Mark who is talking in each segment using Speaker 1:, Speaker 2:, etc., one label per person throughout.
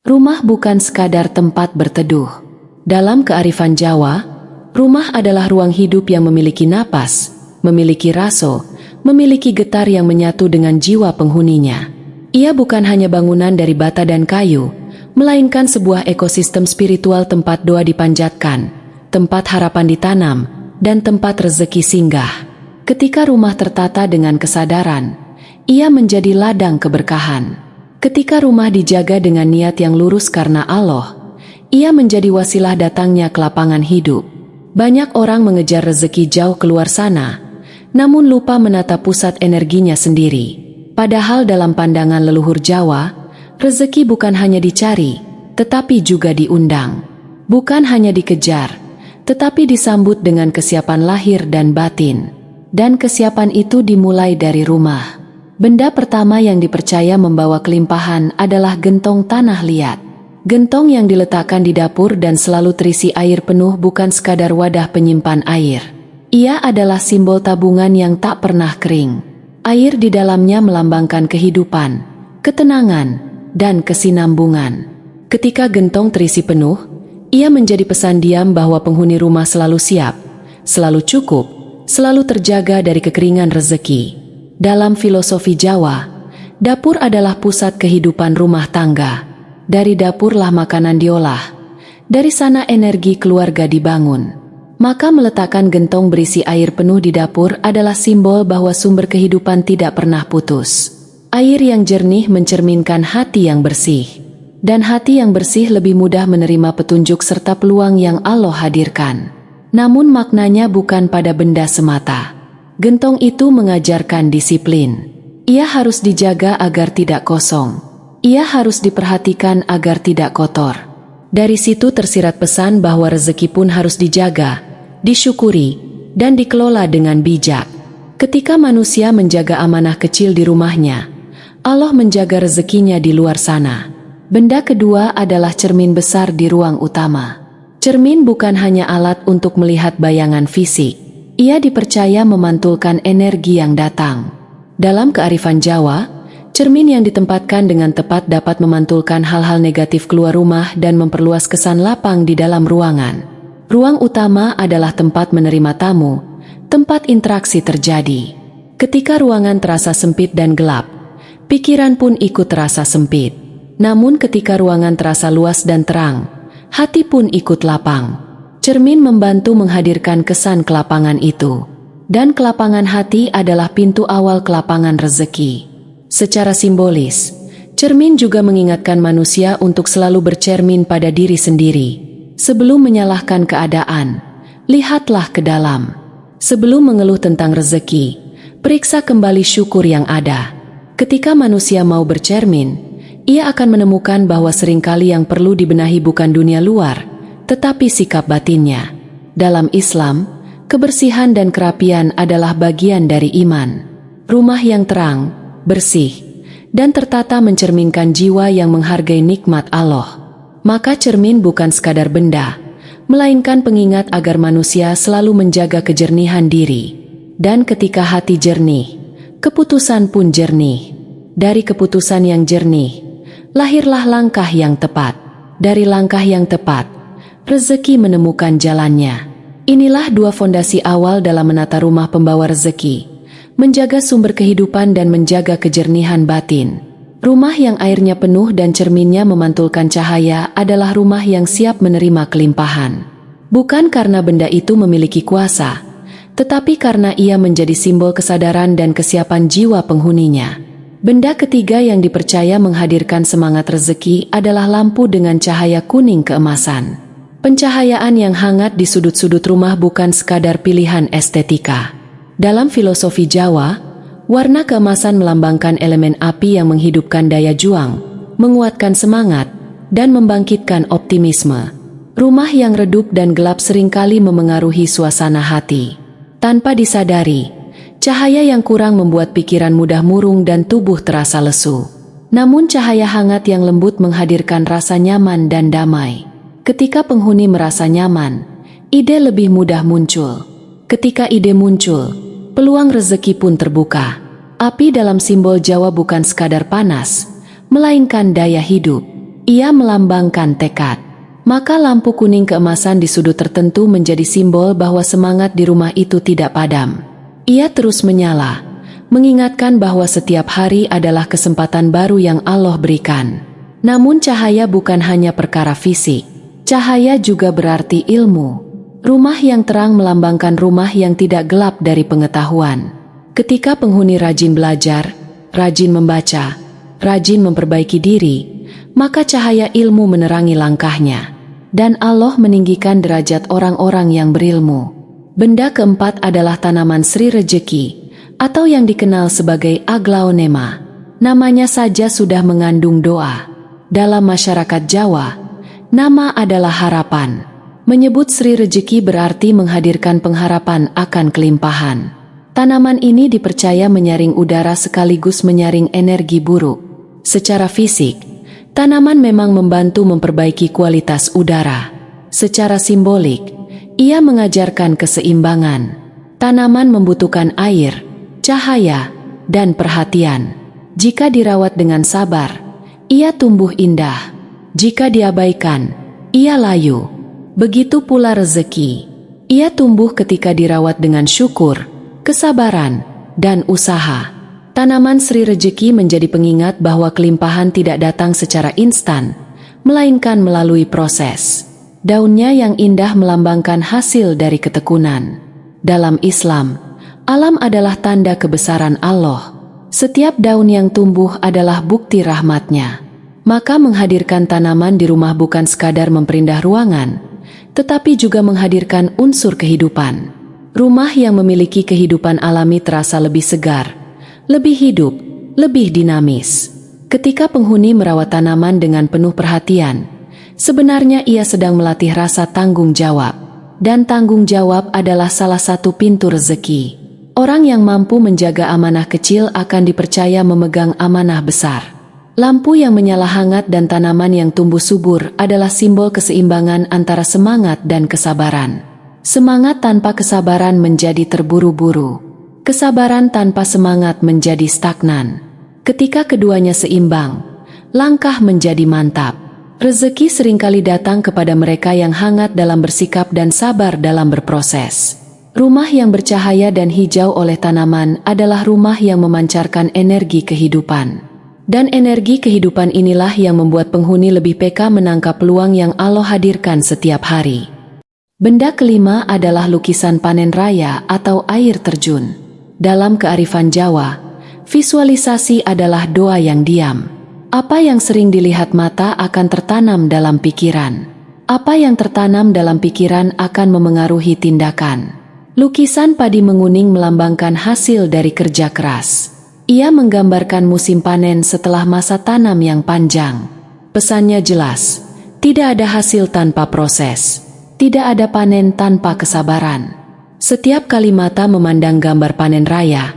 Speaker 1: Rumah bukan sekadar tempat berteduh. Dalam kearifan Jawa, rumah adalah ruang hidup yang memiliki napas, memiliki raso, memiliki getar yang menyatu dengan jiwa penghuninya. Ia bukan hanya bangunan dari bata dan kayu, melainkan sebuah ekosistem spiritual tempat doa dipanjatkan, tempat harapan ditanam, dan tempat rezeki singgah. Ketika rumah tertata dengan kesadaran, ia menjadi ladang keberkahan. Ketika rumah dijaga dengan niat yang lurus karena Allah, ia menjadi wasilah datangnya kelapangan hidup. Banyak orang mengejar rezeki jauh keluar sana, namun lupa menata pusat energinya sendiri. Padahal dalam pandangan leluhur Jawa, rezeki bukan hanya dicari, tetapi juga diundang. Bukan hanya dikejar, tetapi disambut dengan kesiapan lahir dan batin. Dan kesiapan itu dimulai dari rumah. Benda pertama yang dipercaya membawa kelimpahan adalah gentong tanah liat. Gentong yang diletakkan di dapur dan selalu terisi air penuh bukan sekadar wadah penyimpan air. Ia adalah simbol tabungan yang tak pernah kering. Air di dalamnya melambangkan kehidupan, ketenangan, dan kesinambungan. Ketika gentong terisi penuh, ia menjadi pesan diam bahwa penghuni rumah selalu siap, selalu cukup, selalu terjaga dari kekeringan rezeki. Dalam filosofi Jawa, dapur adalah pusat kehidupan rumah tangga. Dari dapurlah makanan diolah, dari sana energi keluarga dibangun. Maka meletakkan gentong berisi air penuh di dapur adalah simbol bahwa sumber kehidupan tidak pernah putus. Air yang jernih mencerminkan hati yang bersih. Dan hati yang bersih lebih mudah menerima petunjuk serta peluang yang Allah hadirkan. Namun maknanya bukan pada benda semata. Gentong itu mengajarkan disiplin. Ia harus dijaga agar tidak kosong. Ia harus diperhatikan agar tidak kotor. Dari situ tersirat pesan bahwa rezeki pun harus dijaga, disyukuri, dan dikelola dengan bijak. Ketika manusia menjaga amanah kecil di rumahnya, Allah menjaga rezekinya di luar sana. Benda kedua adalah cermin besar di ruang utama. Cermin bukan hanya alat untuk melihat bayangan fisik. Ia dipercaya memantulkan energi yang datang. Dalam kearifan Jawa, cermin yang ditempatkan dengan tepat dapat memantulkan hal-hal negatif keluar rumah dan memperluas kesan lapang di dalam ruangan. Ruang utama adalah tempat menerima tamu, tempat interaksi terjadi. Ketika ruangan terasa sempit dan gelap, pikiran pun ikut terasa sempit. Namun ketika ruangan terasa luas dan terang, hati pun ikut lapang. Cermin membantu menghadirkan kesan kelapangan itu. Dan kelapangan hati adalah pintu awal kelapangan rezeki. Secara simbolis, cermin juga mengingatkan manusia untuk selalu bercermin pada diri sendiri. Sebelum menyalahkan keadaan, lihatlah ke dalam. Sebelum mengeluh tentang rezeki, periksa kembali syukur yang ada. Ketika manusia mau bercermin, ia akan menemukan bahwa seringkali yang perlu dibenahi bukan dunia luar, tetapi sikap batinnya. Dalam Islam, kebersihan dan kerapian adalah bagian dari iman. Rumah yang terang, bersih, dan tertata mencerminkan jiwa yang menghargai nikmat Allah. Maka cermin bukan sekadar benda, melainkan pengingat agar manusia selalu menjaga kejernihan diri. Dan ketika hati jernih, keputusan pun jernih. Dari keputusan yang jernih, lahirlah langkah yang tepat. Dari langkah yang tepat, rezeki menemukan jalannya. Inilah dua fondasi awal dalam menata rumah pembawa rezeki, menjaga sumber kehidupan dan menjaga kejernihan batin. Rumah yang airnya penuh dan cerminnya memantulkan cahaya adalah rumah yang siap menerima kelimpahan. Bukan karena benda itu memiliki kuasa, tetapi karena ia menjadi simbol kesadaran dan kesiapan jiwa penghuninya. Benda ketiga yang dipercaya menghadirkan semangat rezeki adalah lampu dengan cahaya kuning keemasan. Pencahayaan yang hangat di sudut-sudut rumah bukan sekadar pilihan estetika. Dalam filosofi Jawa, warna keemasan melambangkan elemen api yang menghidupkan daya juang, menguatkan semangat, dan membangkitkan optimisme. Rumah yang redup dan gelap seringkali memengaruhi suasana hati. Tanpa disadari, cahaya yang kurang membuat pikiran mudah murung dan tubuh terasa lesu. Namun cahaya hangat yang lembut menghadirkan rasa nyaman dan damai. Ketika penghuni merasa nyaman, ide lebih mudah muncul. Ketika ide muncul, peluang rezeki pun terbuka. Api dalam simbol Jawa bukan sekadar panas, melainkan daya hidup. Ia melambangkan tekad. Maka lampu kuning keemasan di sudut tertentu menjadi simbol bahwa semangat di rumah itu tidak padam. Ia terus menyala, mengingatkan bahwa setiap hari adalah kesempatan baru yang Allah berikan. Namun cahaya bukan hanya perkara fisik. Cahaya juga berarti ilmu. Rumah yang terang melambangkan rumah yang tidak gelap dari pengetahuan. Ketika penghuni rajin belajar, rajin membaca, rajin memperbaiki diri, maka cahaya ilmu menerangi langkahnya. Dan Allah meninggikan derajat orang-orang yang berilmu. Benda keempat adalah tanaman Sri Rejeki, atau yang dikenal sebagai aglaonema. Namanya saja sudah mengandung doa. Dalam masyarakat Jawa, nama adalah harapan. Menyebut Sri Rejeki berarti menghadirkan pengharapan akan kelimpahan. Tanaman ini dipercaya menyaring udara sekaligus menyaring energi buruk. Secara fisik, tanaman memang membantu memperbaiki kualitas udara. Secara simbolik, ia mengajarkan keseimbangan. Tanaman membutuhkan air, cahaya, dan perhatian. Jika dirawat dengan sabar, ia tumbuh indah. Jika diabaikan, ia layu. Begitu pula rezeki. Ia tumbuh ketika dirawat dengan syukur, kesabaran, dan usaha. Tanaman Sri Rejeki menjadi pengingat bahwa kelimpahan tidak datang secara instan, melainkan melalui proses. Daunnya yang indah melambangkan hasil dari ketekunan. Dalam Islam, alam adalah tanda kebesaran Allah. Setiap daun yang tumbuh adalah bukti rahmat-Nya. Maka menghadirkan tanaman di rumah bukan sekadar memperindah ruangan, tetapi juga menghadirkan unsur kehidupan. Rumah yang memiliki kehidupan alami terasa lebih segar, lebih hidup, lebih dinamis. Ketika penghuni merawat tanaman dengan penuh perhatian, sebenarnya ia sedang melatih rasa tanggung jawab. Dan tanggung jawab adalah salah satu pintu rezeki. Orang yang mampu menjaga amanah kecil akan dipercaya memegang amanah besar. Lampu yang menyala hangat dan tanaman yang tumbuh subur adalah simbol keseimbangan antara semangat dan kesabaran. Semangat tanpa kesabaran menjadi terburu-buru. Kesabaran tanpa semangat menjadi stagnan. Ketika keduanya seimbang, langkah menjadi mantap. Rezeki seringkali datang kepada mereka yang hangat dalam bersikap dan sabar dalam berproses. Rumah yang bercahaya dan hijau oleh tanaman adalah rumah yang memancarkan energi kehidupan. Dan energi kehidupan inilah yang membuat penghuni lebih peka menangkap peluang yang Allah hadirkan setiap hari. Benda kelima adalah lukisan panen raya atau air terjun. Dalam kearifan Jawa, visualisasi adalah doa yang diam. Apa yang sering dilihat mata akan tertanam dalam pikiran. Apa yang tertanam dalam pikiran akan memengaruhi tindakan. Lukisan padi menguning melambangkan hasil dari kerja keras. Ia menggambarkan musim panen setelah masa tanam yang panjang. Pesannya jelas, tidak ada hasil tanpa proses. Tidak ada panen tanpa kesabaran. Setiap kali mata memandang gambar panen raya,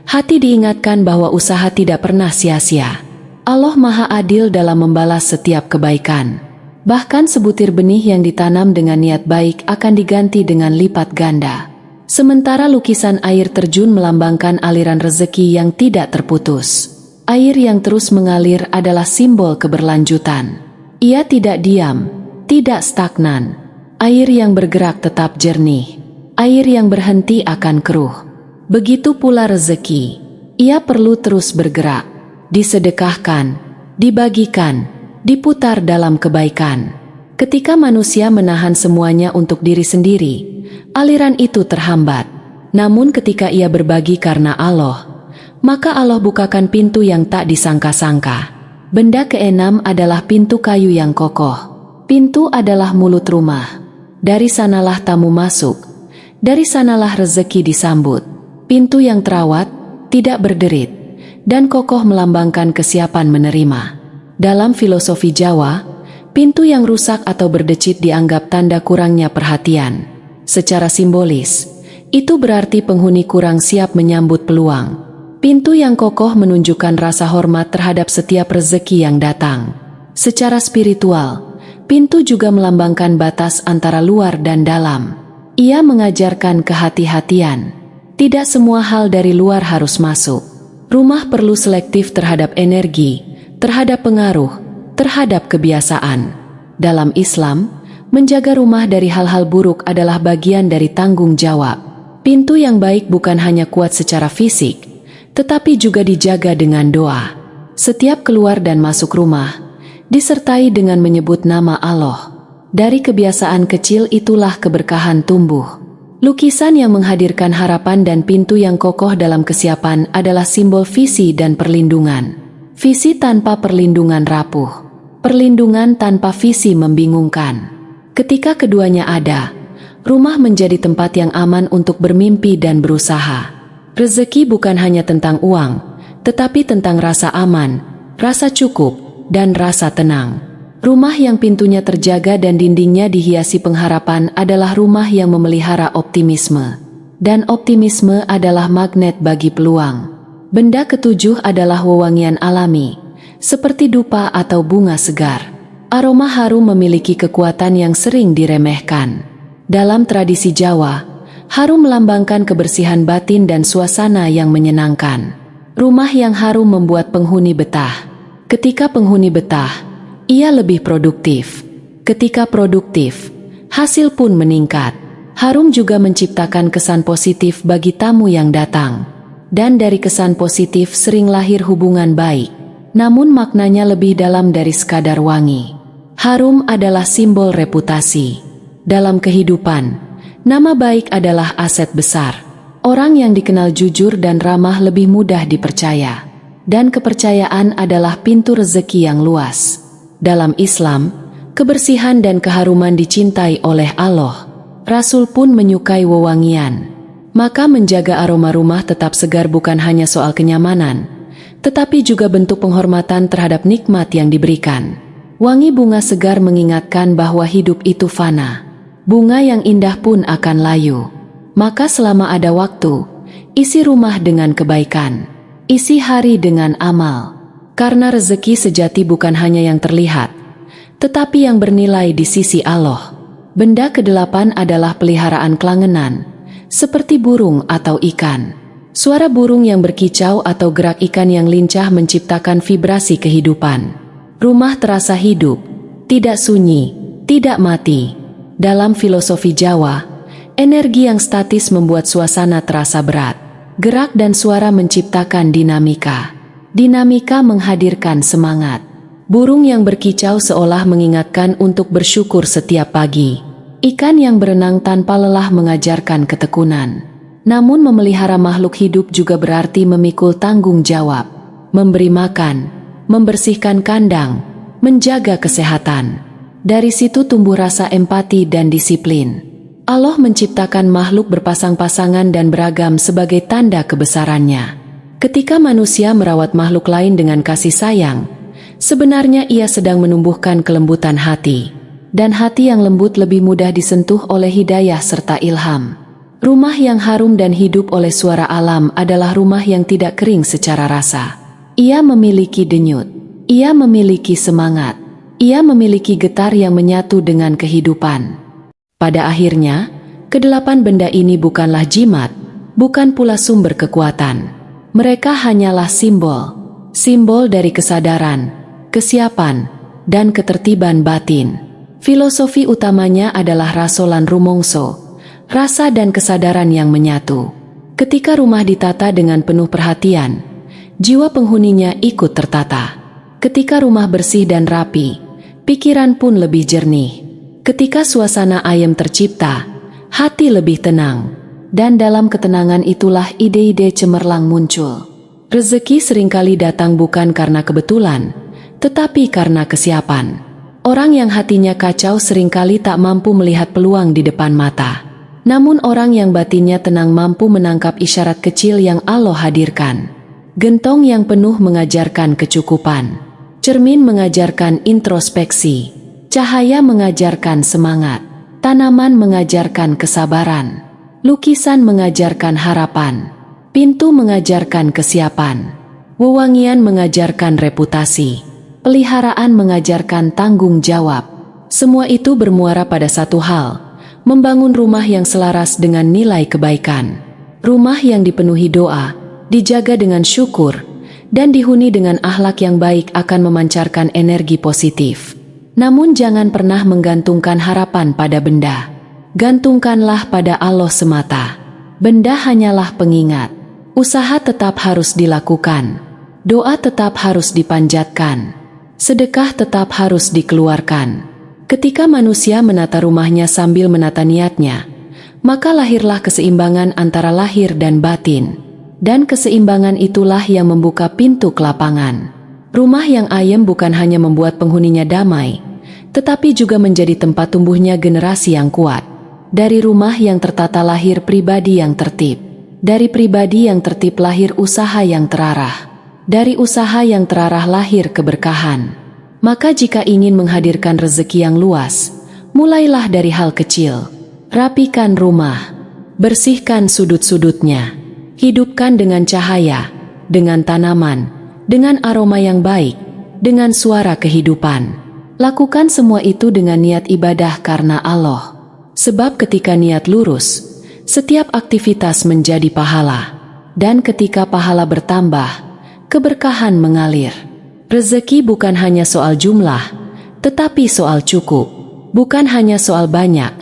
Speaker 1: hati diingatkan bahwa usaha tidak pernah sia-sia. Allah Maha Adil dalam membalas setiap kebaikan. Bahkan sebutir benih yang ditanam dengan niat baik akan diganti dengan lipat ganda. Sementara lukisan air terjun melambangkan aliran rezeki yang tidak terputus. Air yang terus mengalir adalah simbol keberlanjutan. Ia tidak diam, tidak stagnan. Air yang bergerak tetap jernih. Air yang berhenti akan keruh. Begitu pula rezeki. Ia perlu terus bergerak, disedekahkan, dibagikan, diputar dalam kebaikan. Ketika manusia menahan semuanya untuk diri sendiri, aliran itu terhambat. Namun ketika ia berbagi karena Allah, maka Allah bukakan pintu yang tak disangka-sangka. Benda keenam adalah pintu kayu yang kokoh. Pintu adalah mulut rumah. Dari sanalah tamu masuk. Dari sanalah rezeki disambut. Pintu yang terawat, tidak berderit, dan kokoh melambangkan kesiapan menerima. Dalam filosofi Jawa, pintu yang rusak atau berdecit dianggap tanda kurangnya perhatian. Secara simbolis, itu berarti penghuni kurang siap menyambut peluang. Pintu yang kokoh menunjukkan rasa hormat terhadap setiap rezeki yang datang. Secara spiritual, pintu juga melambangkan batas antara luar dan dalam. Ia mengajarkan kehati-hatian. Tidak semua hal dari luar harus masuk. Rumah perlu selektif terhadap energi, terhadap pengaruh, terhadap kebiasaan. Dalam Islam, menjaga rumah dari hal-hal buruk adalah bagian dari tanggung jawab. Pintu yang baik bukan hanya kuat secara fisik, tetapi juga dijaga dengan doa. Setiap keluar dan masuk rumah disertai dengan menyebut nama Allah. Dari kebiasaan kecil itulah keberkahan tumbuh. Lukisan yang menghadirkan harapan dan pintu yang kokoh dalam kesiapan adalah simbol visi dan perlindungan. Visi tanpa perlindungan rapuh. Perlindungan tanpa visi membingungkan. Ketika keduanya ada, rumah menjadi tempat yang aman untuk bermimpi dan berusaha. Rezeki bukan hanya tentang uang, tetapi tentang rasa aman, rasa cukup, dan rasa tenang. Rumah yang pintunya terjaga dan dindingnya dihiasi pengharapan adalah rumah yang memelihara optimisme. Dan optimisme adalah magnet bagi peluang. Benda ketujuh adalah wewangian alami, seperti dupa atau bunga segar. Aroma harum memiliki kekuatan yang sering diremehkan. Dalam tradisi Jawa, harum melambangkan kebersihan batin dan suasana yang menyenangkan. Rumah yang harum membuat penghuni betah. Ketika penghuni betah, ia lebih produktif. Ketika produktif, hasil pun meningkat. Harum juga menciptakan kesan positif bagi tamu yang datang. Dan dari kesan positif sering lahir hubungan baik. Namun maknanya lebih dalam dari sekadar wangi. Harum adalah simbol reputasi. Dalam kehidupan, nama baik adalah aset besar. Orang yang dikenal jujur dan ramah lebih mudah dipercaya. Dan kepercayaan adalah pintu rezeki yang luas. Dalam Islam, kebersihan dan keharuman dicintai oleh Allah. Rasul pun menyukai wewangian. Maka menjaga aroma rumah tetap segar bukan hanya soal kenyamanan, tetapi juga bentuk penghormatan terhadap nikmat yang diberikan. Wangi bunga segar mengingatkan bahwa hidup itu fana. Bunga yang indah pun akan layu. Maka selama ada waktu, isi rumah dengan kebaikan. Isi hari dengan amal. Karena rezeki sejati bukan hanya yang terlihat, tetapi yang bernilai di sisi Allah. Benda kedelapan adalah peliharaan kelangenan, seperti burung atau ikan. Suara burung yang berkicau atau gerak ikan yang lincah menciptakan vibrasi kehidupan. Rumah terasa hidup, tidak sunyi, tidak mati. Dalam filosofi Jawa, energi yang statis membuat suasana terasa berat. Gerak dan suara menciptakan dinamika. Dinamika menghadirkan semangat. Burung yang berkicau seolah mengingatkan untuk bersyukur setiap pagi. Ikan yang berenang tanpa lelah mengajarkan ketekunan. Namun memelihara makhluk hidup juga berarti memikul tanggung jawab. Memberi makan, membersihkan kandang, menjaga kesehatan. Dari situ tumbuh rasa empati dan disiplin. Allah menciptakan makhluk berpasang-pasangan dan beragam sebagai tanda kebesarannya. Ketika manusia merawat makhluk lain dengan kasih sayang, sebenarnya ia sedang menumbuhkan kelembutan hati. Dan hati yang lembut lebih mudah disentuh oleh hidayah serta ilham. Rumah yang harum dan hidup oleh suara alam adalah rumah yang tidak kering secara rasa. Ia memiliki denyut. Ia memiliki semangat. Ia memiliki getar yang menyatu dengan kehidupan. Pada akhirnya, kedelapan benda ini bukanlah jimat, bukan pula sumber kekuatan. Mereka hanyalah simbol. Simbol dari kesadaran, kesiapan, dan ketertiban batin. Filosofi utamanya adalah rasolan rumongso, rasa dan kesadaran yang menyatu. Ketika rumah ditata dengan penuh perhatian, jiwa penghuninya ikut tertata. Ketika rumah bersih dan rapi, pikiran pun lebih jernih. Ketika suasana ayem tercipta, hati lebih tenang. Dan dalam ketenangan itulah ide-ide cemerlang muncul. Rezeki seringkali datang bukan karena kebetulan, tetapi karena kesiapan. Orang yang hatinya kacau seringkali tak mampu melihat peluang di depan mata. Namun orang yang batinnya tenang mampu menangkap isyarat kecil yang Allah hadirkan. Gentong yang penuh mengajarkan kecukupan. Cermin mengajarkan introspeksi. Cahaya mengajarkan semangat. Tanaman mengajarkan kesabaran. Lukisan mengajarkan harapan. Pintu mengajarkan kesiapan. Wewangian mengajarkan reputasi. Peliharaan mengajarkan tanggung jawab. Semua itu bermuara pada satu hal, membangun rumah yang selaras dengan nilai kebaikan. Rumah yang dipenuhi doa, dijaga dengan syukur, dan dihuni dengan akhlak yang baik akan memancarkan energi positif. Namun jangan pernah menggantungkan harapan pada benda. Gantungkanlah pada Allah semata. Benda hanyalah pengingat. Usaha tetap harus dilakukan. Doa tetap harus dipanjatkan. Sedekah tetap harus dikeluarkan. Ketika manusia menata rumahnya sambil menata niatnya, maka lahirlah keseimbangan antara lahir dan batin. Dan keseimbangan itulah yang membuka pintu kelapangan. Rumah yang ayem bukan hanya membuat penghuninya damai, tetapi juga menjadi tempat tumbuhnya generasi yang kuat. Dari rumah yang tertata lahir pribadi yang tertib. Dari pribadi yang tertib lahir usaha yang terarah. Dari usaha yang terarah lahir keberkahan. Maka jika ingin menghadirkan rezeki yang luas, mulailah dari hal kecil. Rapikan rumah. Bersihkan sudut-sudutnya. Hidupkan dengan cahaya, dengan tanaman, dengan aroma yang baik, dengan suara kehidupan. Lakukan semua itu dengan niat ibadah karena Allah. Sebab ketika niat lurus, setiap aktivitas menjadi pahala. Dan ketika pahala bertambah, keberkahan mengalir. Rezeki bukan hanya soal jumlah, tetapi soal cukup. Bukan hanya soal banyak,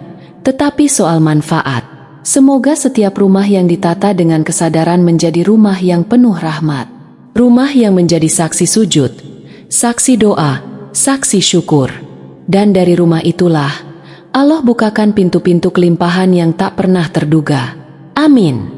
Speaker 1: tetapi soal manfaat. Semoga setiap rumah yang ditata dengan kesadaran menjadi rumah yang penuh rahmat. Rumah yang menjadi saksi sujud, saksi doa, saksi syukur. Dan dari rumah itulah, Allah bukakan pintu-pintu kelimpahan yang tak pernah terduga. Amin.